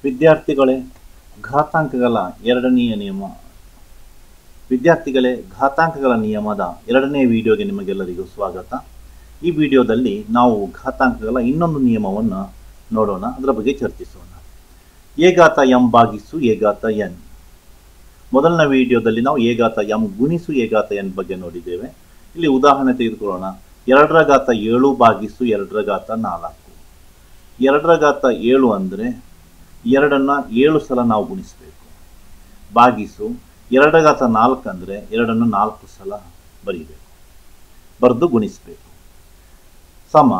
ವಿದ್ಯಾರ್ಥಿಗಳೇ ಘಾತಾಂಕಗಳ ಎರಡನೆಯ ನಿಯಮ ಘಾತಾಂಕಗಳ ನಿಯಮದ ಎರಡನೇ ವಿಡಿಯೋಗೆ ನಿಮಗೆಲ್ಲರಿಗೂ ಸ್ವಾಗತ. ಈ ವಿಡಿಯೋದಲ್ಲಿ ನಾವು ಘಾತಾಂಕಗಳ ಇನ್ನೊಂದು ನಿಯಮವನ್ನು ನೋಡೋಣ, ಅದರ ಬಗ್ಗೆ ಚರ್ಚಿಸೋಣ. ಎ ಘಾತ ಎಂ ಭಾಗಿಸು ಎ ಘಾತ ಎನ್. ಮೊದಲನೇ ವಿಡಿಯೋದಲ್ಲಿ ನಾವು ಎ ಘಾತ ಎಂ ಗುಣಿಸು ಎ ಘಾತ ಎನ್ ಬಗ್ಗೆ ನೋಡಿದ್ದೇವೆ. ಇಲ್ಲಿ ಉದಾಹರಣೆ ತೆಗೆದುಕೊಳ್ಳೋಣ. 2 ರ ಘಾತ 7 ಭಾಗಿಸು 2 ರ ಘಾತ 4. 2 ರ ಘಾತ 7 ಅಂದರೆ 2ನ್ನು 7 ಸಲ ನಾವು ಗುಣಿಸಬೇಕು. ಭಾಗಿಸು 2 ರ ಘಾತ 4 ಅಂದರೆ 2ನ್ನು 4 ಸಲ ಬರೀಬೇಕು, ಬರೆದು ಗುಣಿಸಬೇಕು. ಸಮ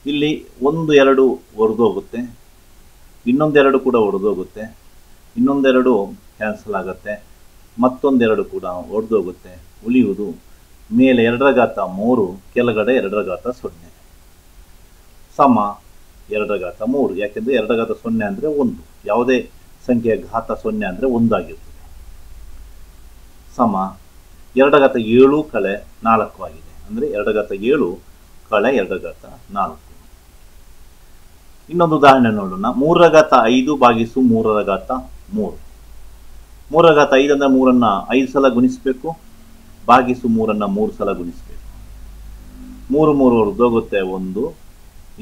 ಇಲ್ಲಿ 1 2 ಹೊಡೆದೋಗುತ್ತೆ, ಇನ್ನೊಂದು 2 ಕೂಡ ಹೊಡೆದೋಗುತ್ತೆ, ಇನ್ನೊಂದು 2 ಕ್ಯಾನ್ಸಲ್ ಆಗುತ್ತೆ, ಮತ್ತೊಂದು 2 ಕೂಡ ಹೊಡೆದೋಗುತ್ತೆ. ಉಳಿಯುವುದು ಮೇಲೆ 2 ರ ಘಾತ 3, ಕೆಳಗಡೆ 2 ರ ಘಾತ 0 ಸಮ 2 ರ ಘಾತ 3. ಯಾಕೆಂದರೆ 2 ರ ಘಾತ 0 ಅಂದರೆ 1, ಯಾವುದೇ ಸಂಖ್ಯೆಯ ಘಾತ 0 ಅಂದರೆ 1 ಆಗಿರ್ತದೆ. ಸಮ 2 ರ ಘಾತ 7 ಕಳೆ 4 ಆಗಿದೆ, ಅಂದರೆ 2 ರ ಘಾತ 7 ಕಳೆ 2 ರ ಘಾತ 4. ಇನ್ನೊಂದು ಉದಾಹರಣೆ ನೋಡೋಣ. 3 ರ ಘಾತ 5 ಭಾಗಿಸು 3 ರ ಘಾತ 3. 3 ರ ಘಾತ 5 ಅಂದರೆ 3ನ್ನು 5 ಸಲ ಗುಣಿಸಬೇಕು, ಭಾಗಿಸು 3ನ್ನು 3 ಸಲ ಗುಣಿಸಬೇಕು. 3 3 ಹೊಡೆದೋಗುತ್ತೆ, 1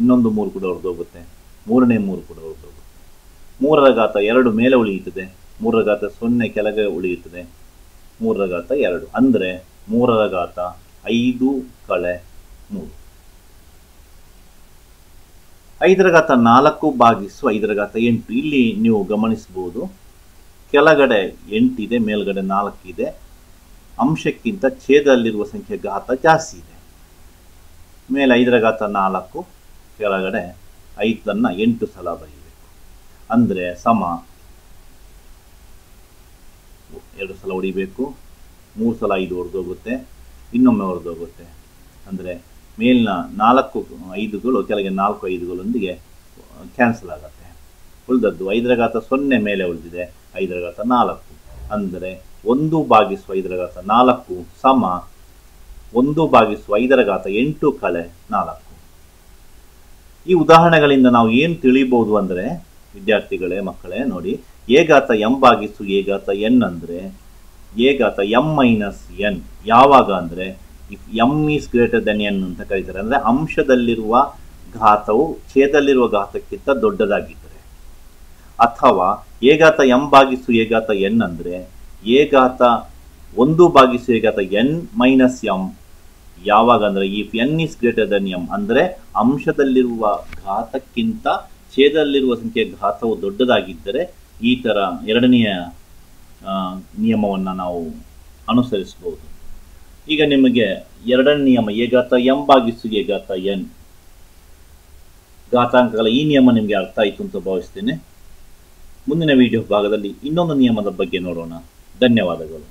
ಇನ್ನೊಂದು 3 ಕೂಡ ಹೊಡೆದೋಗುತ್ತೆ, 3ನೇ 3 ಕೂಡ ಹೊಡೆದೋಗುತ್ತೆ. 3 ರ ಘಾತ 2 ಮೇಲೆ ಉಳಿಯುತ್ತದೆ, 3 ರ ಘಾತ 0 ಕೆಳಗೆ ಉಳಿಯುತ್ತದೆ, 3 ರ ಘಾತ 2 ಅಂದರೆ 3 ರ ಘಾತ 5 ಕಳೆ 3. 5 ರ ಘಾತ 4 ಭಾಗಿಸು 5 ರ ಘಾತ 8. ಇಲ್ಲಿ ನೀವು ಗಮನಿಸಬಹುದು, ಕೆಳಗಡೆ 8 ಇದೆ, ಮೇಲ್ಗಡೆ 4 ಇದೆ. ಅಂಶಕ್ಕಿಂತ ಛೇದದಲ್ಲಿರುವ ಸಂಖ್ಯೆ ಘಾತ ಜಾಸ್ತಿ ಇದೆ. ಮೇಲೆ 5 ರ ಘಾತ 4, ಕೆಳಗಡೆ 5ನ್ನು 8 ಸಲ ಬರೀಬೇಕು. ಅಂದರೆ ಸಮ 2 ಸಲ ಹೊಡಿಬೇಕು, 3 ಸಲ 5 ಹೊಡೆದೋಗುತ್ತೆ, ಇನ್ನೊಮ್ಮೆ ಹೊಡೆದೋಗುತ್ತೆ. ಅಂದರೆ ಮೇಲಿನ 4 5ಗಳು ಕೆಳಗೆ 4 5ಗಳೊಂದಿಗೆ ಕ್ಯಾನ್ಸಲ್ ಆಗುತ್ತೆ. ಉಳಿದದ್ದು 5 ರ ಘಾತ 0 ಮೇಲೆ ಉಳಿದಿದೆ, 5 ರ ಘಾತ 4. ಅಂದರೆ 1 ಭಾಗಿಸು 5 ರ ಘಾತ 4 ಸಮ 1 ಭಾಗಿಸು 5 ರ ಘಾತ 8 ಕಳೆ 4. ಈ ಉದಾಹರಣೆಗಳಿಂದ ನಾವು ಏನು ತಿಳಿಬಹುದು ಅಂದರೆ, ವಿದ್ಯಾರ್ಥಿಗಳೇ ಮಕ್ಕಳೇ ನೋಡಿ, ಎ ಘಾತ ಎಂ ಭಾಗಿಸು ಎ ಘಾತ ಎನ್ ಅಂದರೆ ಎ ಘಾತ ಎಂ ಮೈನಸ್ ಎನ್. ಯಾವಾಗ ಅಂದರೆ if M is greater than N ಅಂತ ಕರೀತಾರೆ. ಅಂದರೆ ಅಂಶದಲ್ಲಿರುವ ಘಾತವು ಛೇದದಲ್ಲಿರುವ ಘಾತಕ್ಕಿಂತ ದೊಡ್ಡದಾಗಿದ್ದರೆ. ಅಥವಾ ಎ ಘಾತ ಎಂ ಭಾಗಿಸು ಎ ಘಾತ ಎನ್ ಅಂದರೆ ಎ ಘಾತ 1 ಭಾಗಿಸು ಎ ಘಾತ ಎನ್ ಮೈನಸ್ ಎಂ. ಯಾವಾಗ ಅಂದರೆ if N is greater than M, ಅಂದರೆ ಅಂಶದಲ್ಲಿರುವ ಘಾತಕ್ಕಿಂತ ಛೇದದಲ್ಲಿರುವ ಸಂಖ್ಯೆಯ ಘಾತವು ದೊಡ್ಡದಾಗಿದ್ದರೆ ಈ ಥರ ಎರಡನೆಯ ನಿಯಮವನ್ನು ನಾವು ಅನುಸರಿಸಬಹುದು. ಈಗ ನಿಮಗೆ ಎರಡನೇ ನಿಯಮ ಎ ಘಾತ ಎಂ ಭಾಗಿಸು ಎ ಘಾತ ಎನ್ ಘಾತಾಂಕಗಳ ಈ ನಿಯಮ ನಿಮಗೆ ಅರ್ಥ ಆಯಿತು ಅಂತ ಭಾವಿಸ್ತೇನೆ. ಮುಂದಿನ ವಿಡಿಯೋ ಭಾಗದಲ್ಲಿ ಇನ್ನೊಂದು ನಿಯಮದ ಬಗ್ಗೆ ನೋಡೋಣ. ಧನ್ಯವಾದಗಳು.